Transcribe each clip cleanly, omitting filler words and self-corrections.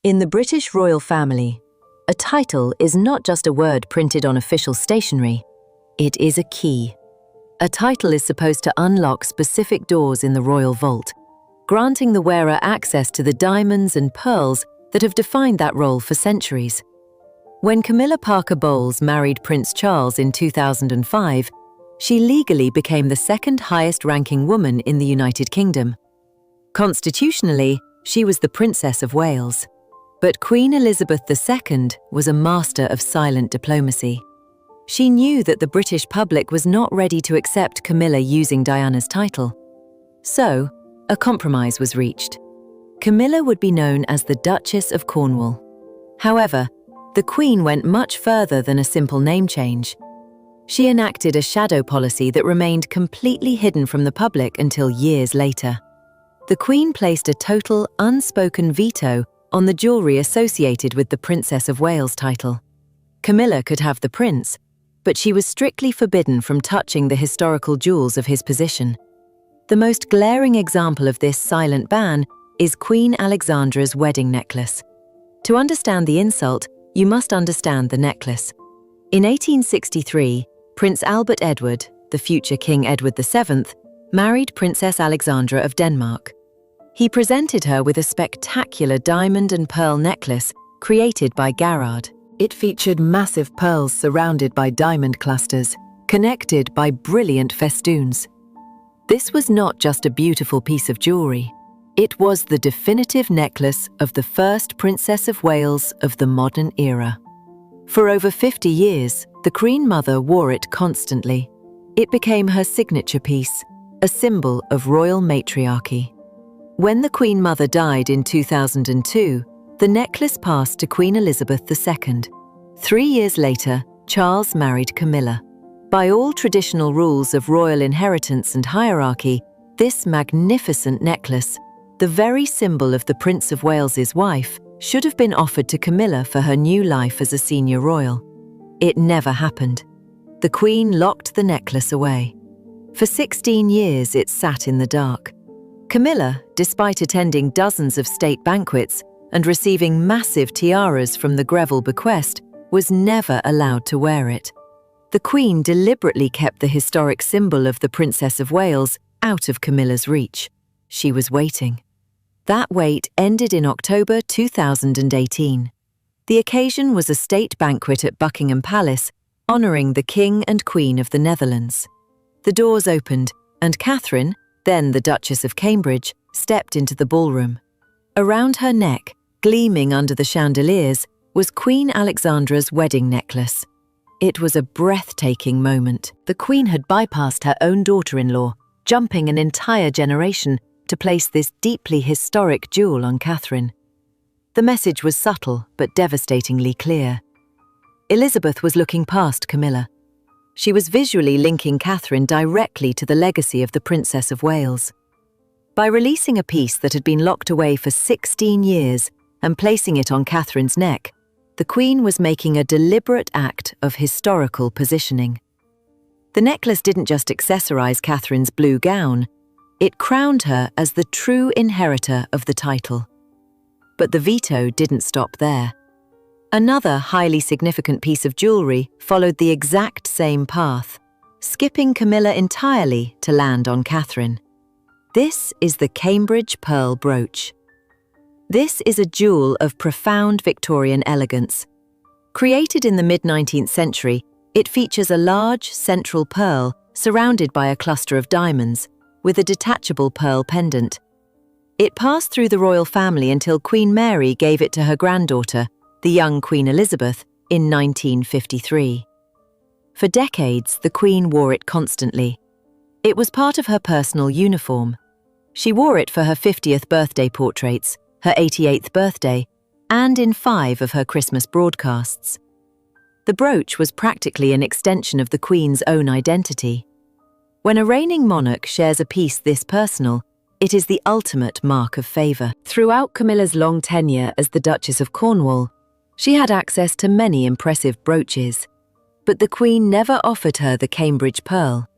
In the British royal family, a title is not just a word printed on official stationery. It is a key. A title is supposed to unlock specific doors in the royal vault, granting the wearer access to the diamonds and pearls that have defined that role for centuries. When Camilla Parker Bowles married Prince Charles in 2005, she legally became the second highest-ranking woman in the United Kingdom. Constitutionally, she was the Princess of Wales. But Queen Elizabeth II was a master of silent diplomacy. She knew that the British public was not ready to accept Camilla using Diana's title. So, a compromise was reached. Camilla would be known as the Duchess of Cornwall. However, the Queen went much further than a simple name change. She enacted a shadow policy that remained completely hidden from the public until years later. The Queen placed a total, unspoken veto on the jewellery associated with the Princess of Wales title. Camilla could have the prince, but she was strictly forbidden from touching the historical jewels of his position. The most glaring example of this silent ban is Queen Alexandra's wedding necklace. To understand the insult, you must understand the necklace. In 1863, Prince Albert Edward, the future King Edward VII, married Princess Alexandra of Denmark. He presented her with a spectacular diamond and pearl necklace created by Garrard. It featured massive pearls surrounded by diamond clusters, connected by brilliant festoons. This was not just a beautiful piece of jewelry. It was the definitive necklace of the first Princess of Wales of the modern era. For over 50 years, the Queen Mother wore it constantly. It became her signature piece, a symbol of royal matriarchy. When the Queen Mother died in 2002, the necklace passed to Queen Elizabeth II. 3 years later, Charles married Camilla. By all traditional rules of royal inheritance and hierarchy, this magnificent necklace, the very symbol of the Prince of Wales's wife, should have been offered to Camilla for her new life as a senior royal. It never happened. The Queen locked the necklace away. For 16 years it sat in the dark. Camilla, despite attending dozens of state banquets and receiving massive tiaras from the Greville bequest, was never allowed to wear it. The Queen deliberately kept the historic symbol of the Princess of Wales out of Camilla's reach. She was waiting. That wait ended in October 2018. The occasion was a state banquet at Buckingham Palace, honouring the King and Queen of the Netherlands. The doors opened, and Catherine, then the Duchess of Cambridge, stepped into the ballroom. Around her neck, gleaming under the chandeliers, was Queen Alexandra's wedding necklace. It was a breathtaking moment. The Queen had bypassed her own daughter-in-law, jumping an entire generation to place this deeply historic jewel on Catherine. The message was subtle but devastatingly clear. Elizabeth was looking past Camilla. She was visually linking Catherine directly to the legacy of the Princess of Wales. By releasing a piece that had been locked away for 16 years and placing it on Catherine's neck, the Queen was making a deliberate act of historical positioning. The necklace didn't just accessorize Catherine's blue gown, it crowned her as the true inheritor of the title. But the veto didn't stop there. Another highly significant piece of jewellery followed the exact same path, skipping Camilla entirely to land on Catherine. This is the Cambridge Pearl Brooch. This is a jewel of profound Victorian elegance. Created in the mid-19th century, it features a large central pearl surrounded by a cluster of diamonds, with a detachable pearl pendant. It passed through the royal family until Queen Mary gave it to her granddaughter, the young Queen Elizabeth, in 1953. For decades, the Queen wore it constantly. It was part of her personal uniform. She wore it for her 50th birthday portraits, her 88th birthday, and in 5 of her Christmas broadcasts. The brooch was practically an extension of the Queen's own identity. When a reigning monarch shares a piece this personal, it is the ultimate mark of favour. Throughout Camilla's long tenure as the Duchess of Cornwall, she had access to many impressive brooches, but the Queen never offered her the Cambridge pearl.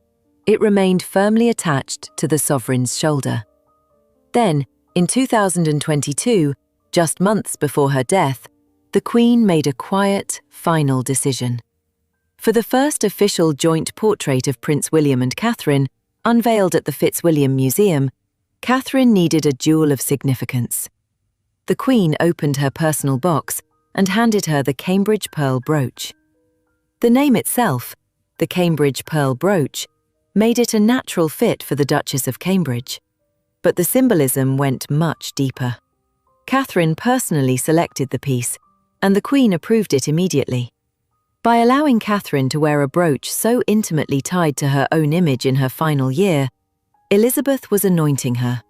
It remained firmly attached to the sovereign's shoulder. Then, in 2022, Just months before her death, the Queen made a quiet, final decision. For the first official joint portrait of Prince William and Catherine, unveiled at the Fitzwilliam Museum, Catherine needed a jewel of significance. The Queen opened her personal box and handed her the Cambridge pearl brooch. The name itself, the Cambridge pearl brooch, made it a natural fit for the Duchess of Cambridge. But the symbolism went much deeper. Catherine personally selected the piece, and the Queen approved it immediately. By allowing Catherine to wear a brooch so intimately tied to her own image in her final year, Elizabeth was anointing her.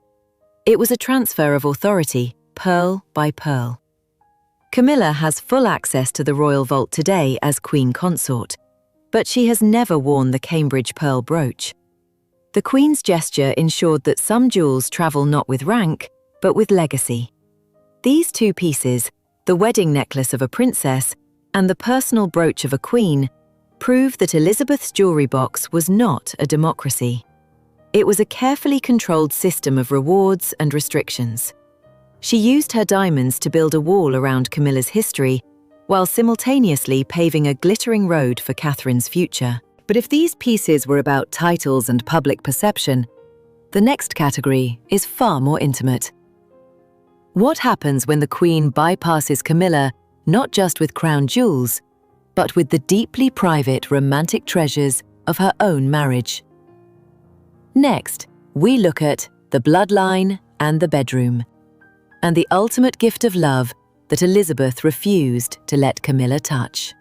It was a transfer of authority, pearl by pearl. Camilla has full access to the royal vault today as Queen Consort, but she has never worn the Cambridge pearl brooch. The Queen's gesture ensured that some jewels travel not with rank, but with legacy. These two pieces, the wedding necklace of a princess and the personal brooch of a queen, prove that Elizabeth's jewelry box was not a democracy. It was a carefully controlled system of rewards and restrictions. She used her diamonds to build a wall around Camilla's history, while simultaneously paving a glittering road for Catherine's future. But if these pieces were about titles and public perception, the next category is far more intimate. What happens when the Queen bypasses Camilla not just with crown jewels, but with the deeply private romantic treasures of her own marriage? Next, we look at the bloodline and the bedroom, and the ultimate gift of love that Elizabeth refused to let Camilla touch.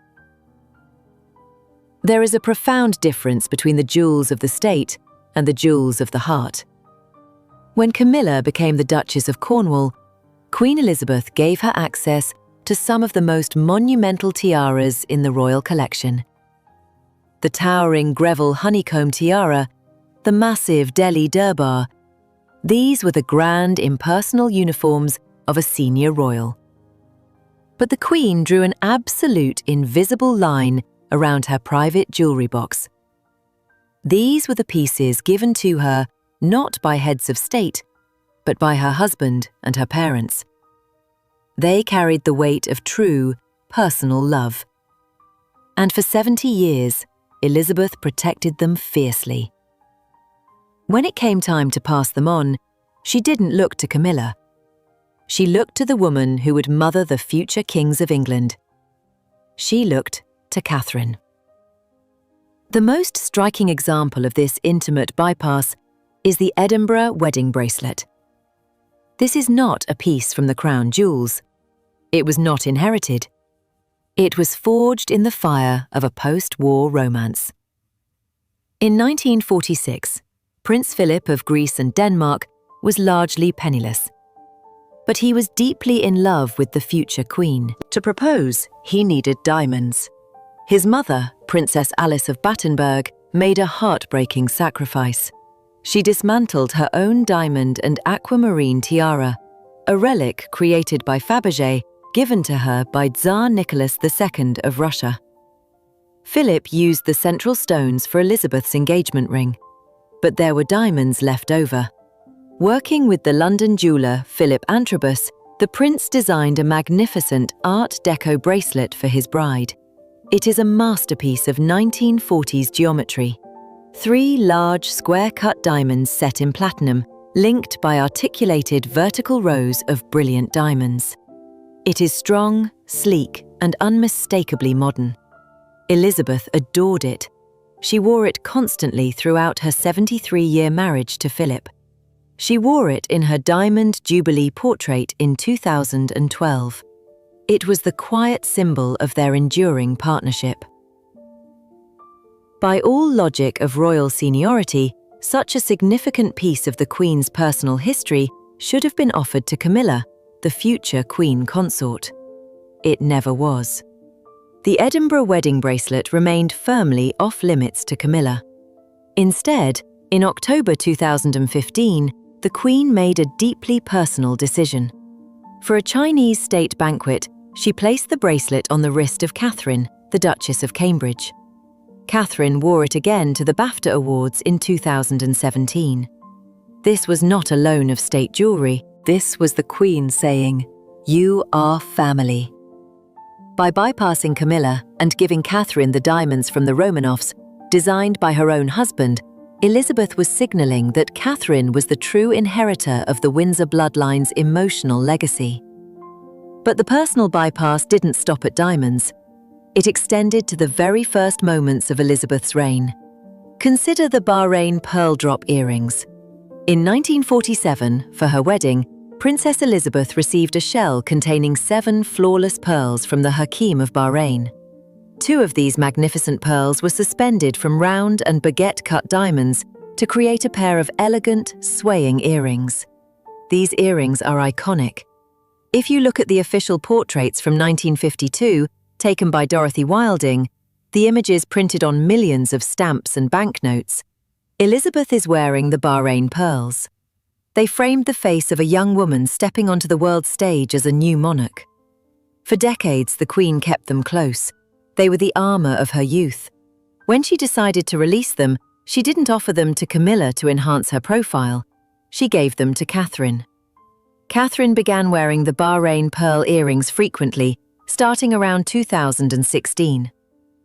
There is a profound difference between the jewels of the state and the jewels of the heart. When Camilla became the Duchess of Cornwall, Queen Elizabeth gave her access to some of the most monumental tiaras in the royal collection. The towering Greville honeycomb tiara, the massive Delhi Durbar, these were the grand impersonal uniforms of a senior royal. But the Queen drew an absolute invisible line around her private jewelry box. These were the pieces given to her not by heads of state, but by her husband and her parents. They carried the weight of true, personal love. And for 70 years, Elizabeth protected them fiercely. When it came time to pass them on, she didn't look to Camilla. She looked to the woman who would mother the future kings of England. She looked to Catherine. The most striking example of this intimate bypass is the Edinburgh wedding bracelet. This is not a piece from the crown jewels. It was not inherited. It was forged in the fire of a post-war romance. In 1946, Prince Philip of Greece and Denmark was largely penniless. But he was deeply in love with the future queen. To propose, he needed diamonds. His mother, Princess Alice of Battenberg, made a heartbreaking sacrifice. She dismantled her own diamond and aquamarine tiara, a relic created by Fabergé, given to her by Tsar Nicholas II of Russia. Philip used the central stones for Elizabeth's engagement ring, but there were diamonds left over. Working with the London jeweller Philip Antrobus, the prince designed a magnificent Art Deco bracelet for his bride. It is a masterpiece of 1940s geometry. 3 large square-cut diamonds set in platinum, linked by articulated vertical rows of brilliant diamonds. It is strong, sleek, and unmistakably modern. Elizabeth adored it. She wore it constantly throughout her 73-year marriage to Philip. She wore it in her Diamond Jubilee portrait in 2012. It was the quiet symbol of their enduring partnership. By all logic of royal seniority, such a significant piece of the Queen's personal history should have been offered to Camilla, the future Queen Consort. It never was. The Edinburgh wedding bracelet remained firmly off-limits to Camilla. Instead, in October 2015, the Queen made a deeply personal decision. For a Chinese state banquet, she placed the bracelet on the wrist of Catherine, the Duchess of Cambridge. Catherine wore it again to the BAFTA Awards in 2017. This was not a loan of state jewelry. This was the Queen saying, You are family. By bypassing Camilla and giving Catherine the diamonds from the Romanovs, designed by her own husband, Elizabeth was signaling that Catherine was the true inheritor of the Windsor bloodline's emotional legacy. But the personal bypass didn't stop at diamonds. It extended to the very first moments of Elizabeth's reign. Consider the Bahrain pearl drop earrings. In 1947, for her wedding, Princess Elizabeth received a shell containing 7 flawless pearls from the Hakim of Bahrain. 2 of these magnificent pearls were suspended from round and baguette-cut diamonds to create a pair of elegant, swaying earrings. These earrings are iconic. If you look at the official portraits from 1952, taken by Dorothy Wilding, the images printed on millions of stamps and banknotes, Elizabeth is wearing the Bahrain pearls. They framed the face of a young woman stepping onto the world stage as a new monarch. For decades, the Queen kept them close. They were the armour of her youth. When she decided to release them, she didn't offer them to Camilla to enhance her profile. She gave them to Catherine. Catherine began wearing the Bahrain pearl earrings frequently, starting around 2016.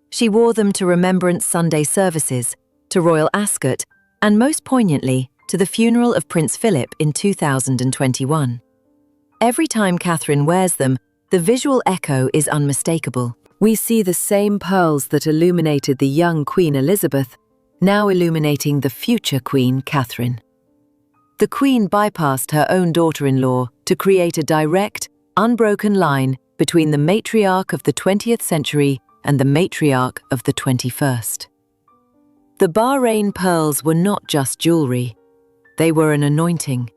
She wore them to Remembrance Sunday services, to royal ascot, and most poignantly, to the funeral of Prince Philip in 2021. Every time Catherine wears them, the visual echo is unmistakable. We see the same pearls that illuminated the young Queen Elizabeth, now illuminating the future Queen Catherine. The Queen bypassed her own daughter-in-law to create a direct, unbroken line between the matriarch of the 20th century and the matriarch of the 21st. The Bahrain pearls were not just jewelry. They were an anointing.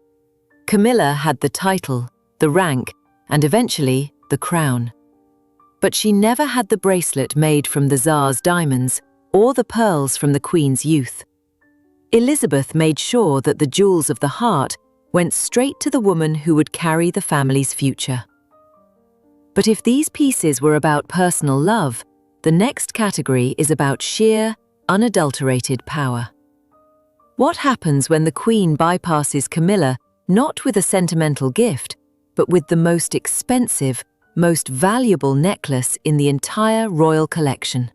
Camilla had the title, the rank, and eventually the crown. But she never had the bracelet made from the Tsar's diamonds or the pearls from the Queen's youth. Elizabeth made sure that the jewels of the heart went straight to the woman who would carry the family's future. But if these pieces were about personal love, the next category is about sheer, unadulterated power. What happens when the Queen bypasses Camilla not with a sentimental gift, but with the most expensive, most valuable necklace in the entire royal collection?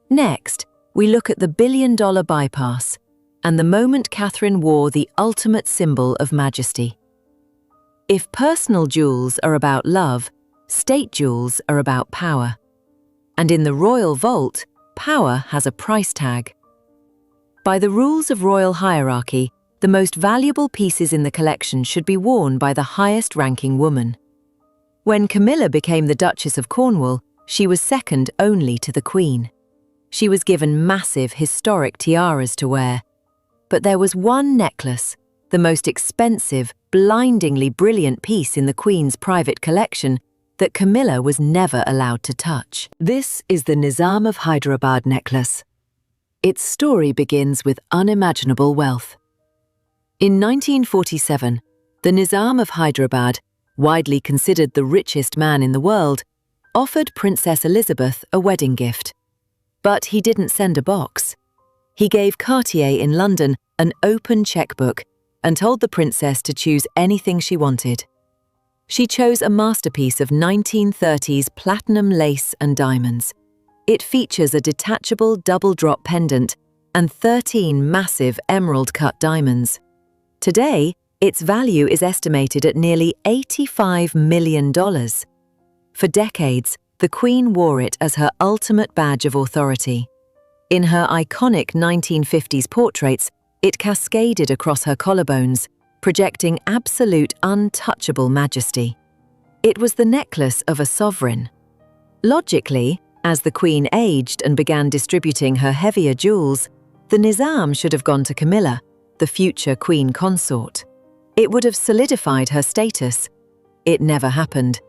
Next, we look at the billion-dollar bypass and the moment Catherine wore the ultimate symbol of majesty. If personal jewels are about love, state jewels are about power. And in the royal vault, power has a price tag. By the rules of royal hierarchy, the most valuable pieces in the collection should be worn by the highest-ranking woman. When Camilla became the Duchess of Cornwall, she was second only to the Queen. She was given massive, historic tiaras to wear. But there was one necklace, the most expensive, blindingly brilliant piece in the Queen's private collection, that Camilla was never allowed to touch. This is the Nizam of Hyderabad necklace. Its story begins with unimaginable wealth. In 1947, the Nizam of Hyderabad, widely considered the richest man in the world, offered Princess Elizabeth a wedding gift. But he didn't send a box. He gave Cartier in London an open checkbook and told the princess to choose anything she wanted. She chose a masterpiece of 1930s platinum lace and diamonds. It features a detachable double-drop pendant and 13 massive emerald-cut diamonds. Today, its value is estimated at nearly $85 million. For decades, the Queen wore it as her ultimate badge of authority. In her iconic 1950s portraits, it cascaded across her collarbones, projecting absolute untouchable majesty. It was the necklace of a sovereign. Logically, as the Queen aged and began distributing her heavier jewels, the Nizam should have gone to Camilla, the future Queen consort. It would have solidified her status. It never happened.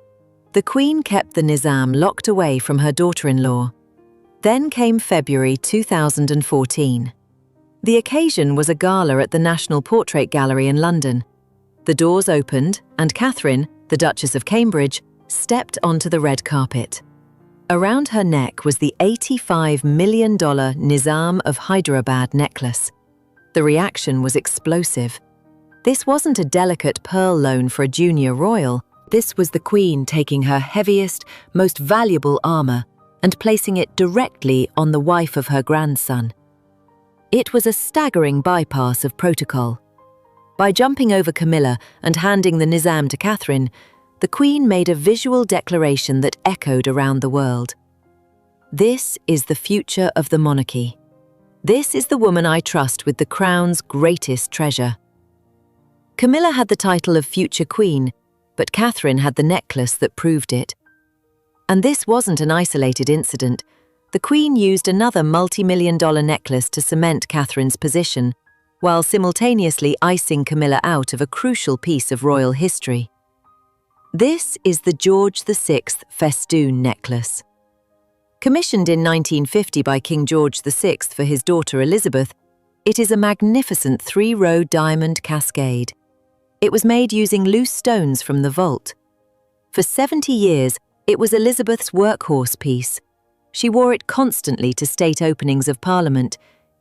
The Queen kept the Nizam locked away from her daughter-in-law. Then came February 2014. The occasion was a gala at the National Portrait Gallery in London. The doors opened and Catherine, the Duchess of Cambridge, stepped onto the red carpet. Around her neck was the $85 million Nizam of Hyderabad necklace. The reaction was explosive. This wasn't a delicate pearl loan for a junior royal. This was the Queen taking her heaviest, most valuable armor and placing it directly on the wife of her grandson. It was a staggering bypass of protocol. By jumping over Camilla and handing the Nizam to Catherine, the Queen made a visual declaration that echoed around the world. This is the future of the monarchy. This is the woman I trust with the crown's greatest treasure. Camilla had the title of future queen, but Catherine had the necklace that proved it. And this wasn't an isolated incident. The Queen used another multi-million-dollar necklace to cement Catherine's position, while simultaneously icing Camilla out of a crucial piece of royal history. This is the George VI festoon necklace. Commissioned in 1950 by King George VI for his daughter Elizabeth, it is a magnificent 3-row diamond cascade. It was made using loose stones from the vault. For 70 years, it was Elizabeth's workhorse piece. She wore it constantly to state openings of Parliament.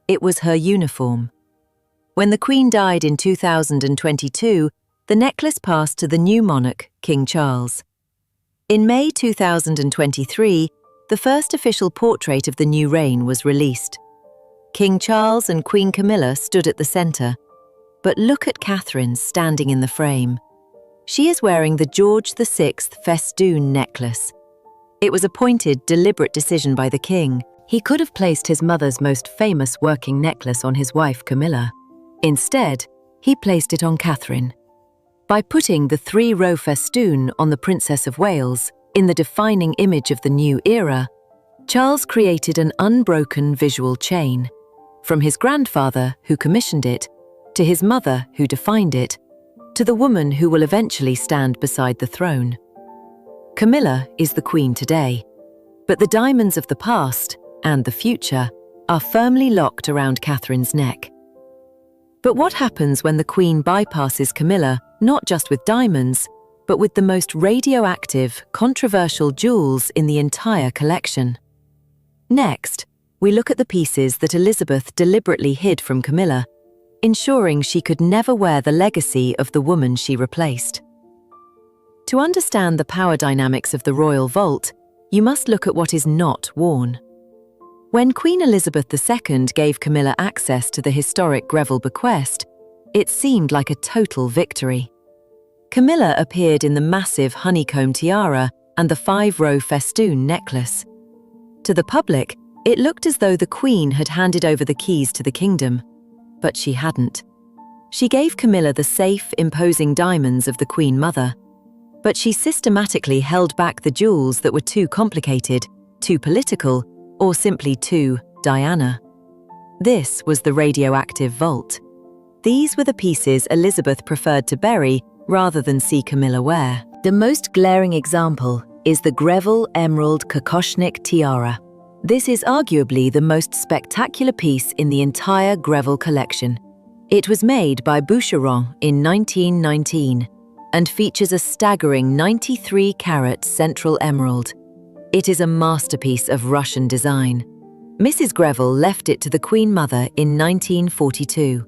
It was her uniform. When the Queen died in 2022, the necklace passed to the new monarch, King Charles. In May 2023, the first official portrait of the new reign was released. King Charles and Queen Camilla stood at the centre, but look at Catherine standing in the frame. She is wearing the George VI festoon necklace. It was a pointed, deliberate decision by the king. He could have placed his mother's most famous working necklace on his wife Camilla. Instead, he placed it on Catherine. By putting the 3-row festoon on the Princess of Wales, in the defining image of the new era, Charles created an unbroken visual chain, from his grandfather, who commissioned it, to his mother, who defined it, to the woman who will eventually stand beside the throne. Camilla is the Queen today, but the diamonds of the past and the future are firmly locked around Catherine's neck. But what happens when the Queen bypasses Camilla, not just with diamonds, but with the most radioactive, controversial jewels in the entire collection? Next, we look at the pieces that Elizabeth deliberately hid from Camilla, ensuring she could never wear the legacy of the woman she replaced. To understand the power dynamics of the royal vault, you must look at what is not worn. When Queen Elizabeth II gave Camilla access to the historic Greville bequest, it seemed like a total victory. Camilla appeared in the massive honeycomb tiara and the 5-row festoon necklace. To the public, it looked as though the Queen had handed over the keys to the kingdom, but she hadn't. She gave Camilla the safe, imposing diamonds of the Queen Mother, but she systematically held back the jewels that were too complicated, too political, or simply too Diana. This was the radioactive vault. These were the pieces Elizabeth preferred to bury rather than see Camilla wear. The most glaring example is the Greville Emerald Kokoshnik tiara. This is arguably the most spectacular piece in the entire Greville collection. It was made by Boucheron in 1919 and features a staggering 93-carat central emerald. It is a masterpiece of Russian design. Mrs. Greville left it to the Queen Mother in 1942.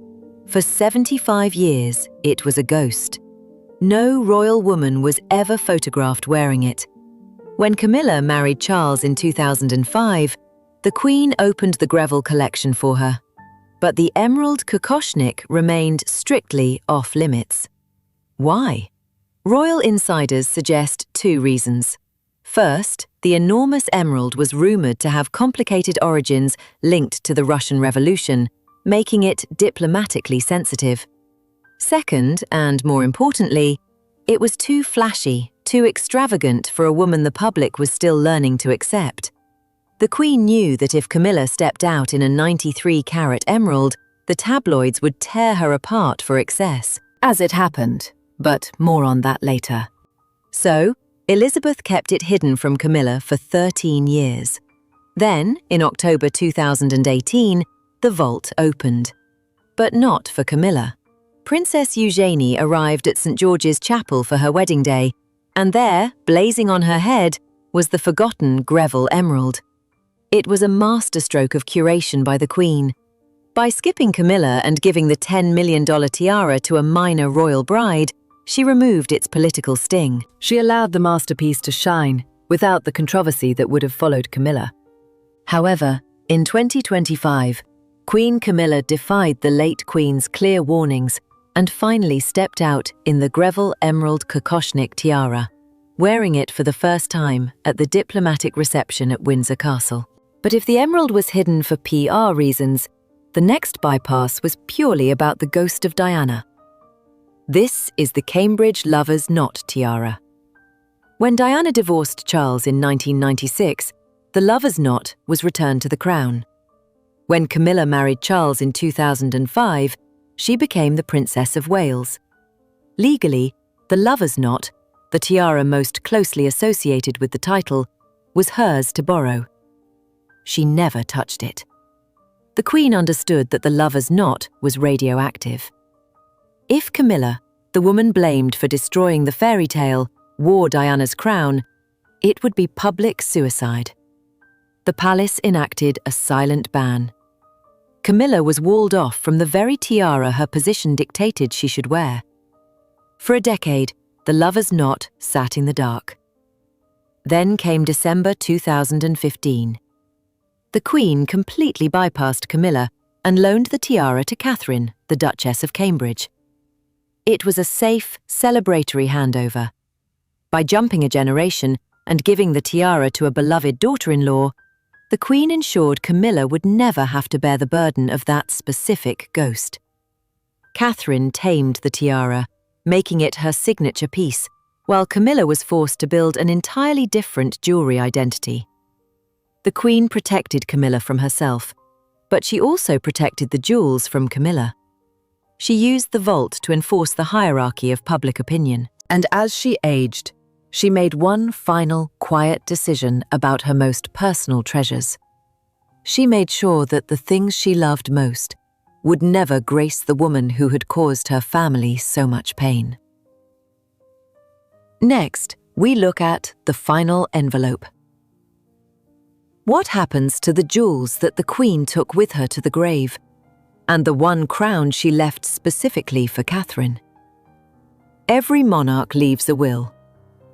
For 75 years, it was a ghost. No royal woman was ever photographed wearing it. When Camilla married Charles in 2005, the Queen opened the Greville collection for her. But the Emerald Kokoshnik remained strictly off-limits. Why? Royal insiders suggest 2 reasons. First, the enormous emerald was rumoured to have complicated origins linked to the Russian Revolution, making it diplomatically sensitive. Second, and more importantly, it was too flashy, too extravagant for a woman the public was still learning to accept. The Queen knew that if Camilla stepped out in a 93-carat emerald, the tabloids would tear her apart for excess, as it happened, but more on that later. So, Elizabeth kept it hidden from Camilla for 13 years. Then, in October 2018, the vault opened. But not for Camilla. Princess Eugenie arrived at St. George's Chapel for her wedding day, and there, blazing on her head, was the forgotten Greville emerald. It was a masterstroke of curation by the Queen. By skipping Camilla and giving the $10 million tiara to a minor royal bride, She removed its political sting. She allowed the masterpiece to shine without the controversy that would have followed Camilla. However, in 2025, Queen Camilla defied the late Queen's clear warnings and finally stepped out in the Greville Emerald Kokoshnik tiara, wearing it for the first time at the diplomatic reception at Windsor Castle. But if the emerald was hidden for PR reasons, the next bypass was purely about the ghost of Diana. This is the Cambridge Lover's Knot tiara. When Diana divorced Charles in 1996, the Lover's Knot was returned to the crown. When Camilla married Charles in 2005, she became the Princess of Wales. Legally, the Lover's Knot, the tiara most closely associated with the title, was hers to borrow. She never touched it. The Queen understood that the Lover's Knot was radioactive. If Camilla, the woman blamed for destroying the fairy tale, wore Diana's crown, it would be public suicide. The palace enacted a silent ban. Camilla was walled off from the very tiara her position dictated she should wear. For a decade, the Lover's Knot sat in the dark. Then came December 2015. The Queen completely bypassed Camilla and loaned the tiara to Catherine, the Duchess of Cambridge. It was a safe, celebratory handover. By jumping a generation and giving the tiara to a beloved daughter-in-law, the Queen ensured Camilla would never have to bear the burden of that specific ghost. Catherine tamed the tiara, making it her signature piece, while Camilla was forced to build an entirely different jewelry identity. The Queen protected Camilla from herself, but she also protected the jewels from Camilla. She used the vault to enforce the hierarchy of public opinion, and as she aged, she made one final, quiet decision about her most personal treasures. She made sure that the things she loved most would never grace the woman who had caused her family so much pain. Next, we look at the final envelope. What happens to the jewels that the Queen took with her to the grave, and the one crown she left specifically for Catherine? Every monarch leaves a will,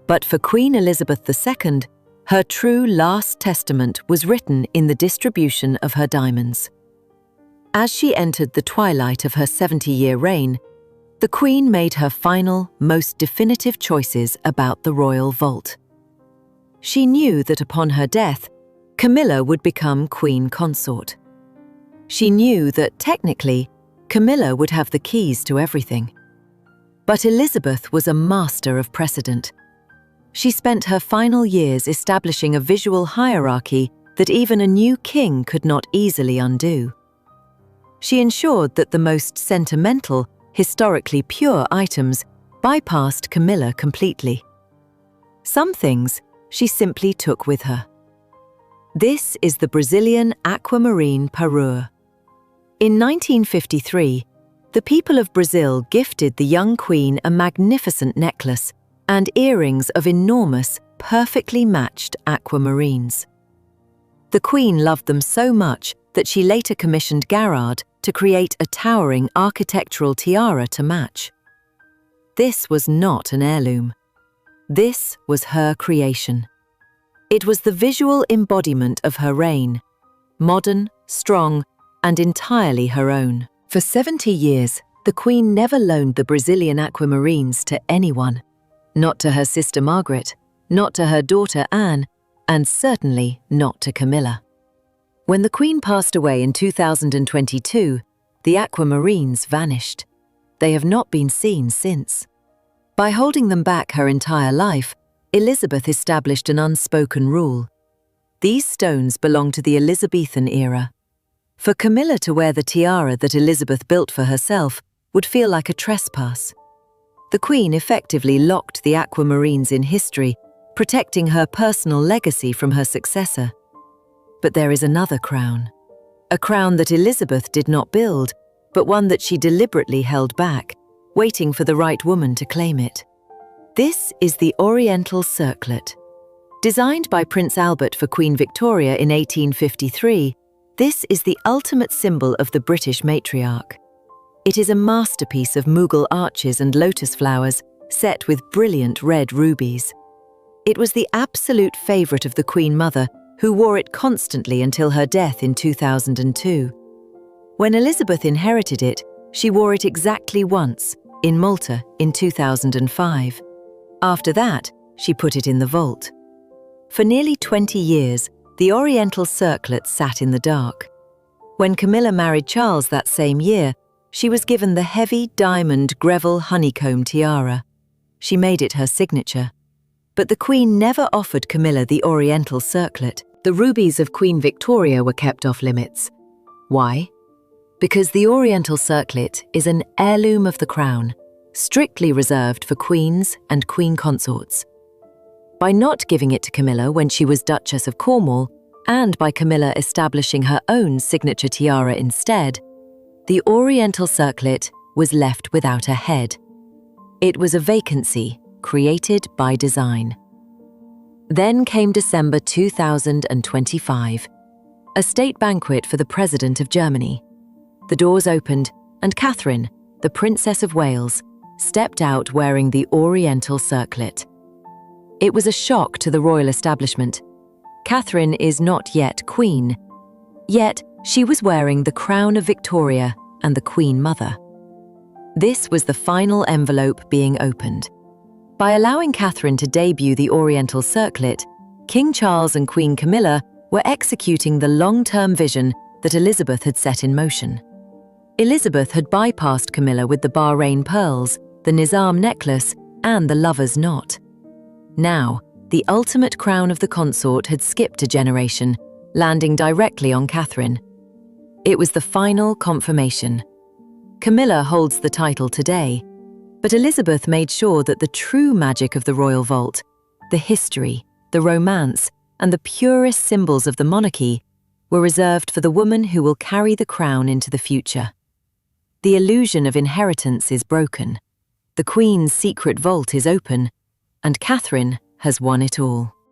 but for Queen Elizabeth II, her true last testament was written in the distribution of her diamonds. As she entered the twilight of her 70-year reign, the Queen made her final, most definitive choices about the royal vault. She knew that upon her death, Camilla would become Queen Consort. She knew that, technically, Camilla would have the keys to everything. But Elizabeth was a master of precedent. She spent her final years establishing a visual hierarchy that even a new king could not easily undo. She ensured that the most sentimental, historically pure items bypassed Camilla completely. Some things she simply took with her. This is the Brazilian aquamarine parure. In 1953, the people of Brazil gifted the young queen a magnificent necklace and earrings of enormous, perfectly matched aquamarines. The Queen loved them so much that she later commissioned Garrard to create a towering architectural tiara to match. This was not an heirloom. This was her creation. It was the visual embodiment of her reign, modern, strong, and entirely her own. For 70 years, the Queen never loaned the Brazilian aquamarines to anyone. Not to her sister Margaret, not to her daughter Anne, and certainly not to Camilla. When the Queen passed away in 2022, the aquamarines vanished. They have not been seen since. By holding them back her entire life, Elizabeth established an unspoken rule. These stones belong to the Elizabethan era. For Camilla to wear the tiara that Elizabeth built for herself would feel like a trespass. The Queen effectively locked the aquamarines in history, protecting her personal legacy from her successor. But there is another crown. A crown that Elizabeth did not build, but one that she deliberately held back, waiting for the right woman to claim it. This is the Oriental Circlet. Designed by Prince Albert for Queen Victoria in 1853, this is the ultimate symbol of the British matriarch. It is a masterpiece of Mughal arches and lotus flowers, set with brilliant red rubies. It was the absolute favourite of the Queen Mother, who wore it constantly until her death in 2002. When Elizabeth inherited it, she wore it exactly once, in Malta in 2005. After that, she put it in the vault. For nearly 20 years, the Oriental circlet sat in the dark. When Camilla married Charles that same year, she was given the heavy diamond Greville honeycomb tiara. She made it her signature. But the Queen never offered Camilla the Oriental circlet. The rubies of Queen Victoria were kept off limits. Why? Because the Oriental circlet is an heirloom of the crown, strictly reserved for queens and queen consorts. By not giving it to Camilla when she was Duchess of Cornwall, and by Camilla establishing her own signature tiara instead, the Oriental circlet was left without a head. It was a vacancy created by design. Then came December 2025, a state banquet for the President of Germany. The doors opened, and Catherine, the Princess of Wales, stepped out wearing the Oriental circlet. It was a shock to the royal establishment. Catherine is not yet Queen, yet she was wearing the crown of Victoria and the Queen Mother. This was the final envelope being opened. By allowing Catherine to debut the Oriental circlet, King Charles and Queen Camilla were executing the long-term vision that Elizabeth had set in motion. Elizabeth had bypassed Camilla with the Bahrain pearls, the Nizam necklace, and the lover's knot. Now, the ultimate crown of the consort had skipped a generation, landing directly on Catherine. It was the final confirmation. Camilla holds the title today, but Elizabeth made sure that the true magic of the royal vault, the history, the romance, and the purest symbols of the monarchy were reserved for the woman who will carry the crown into the future. The illusion of inheritance is broken. The Queen's secret vault is open, and Catherine has won it all.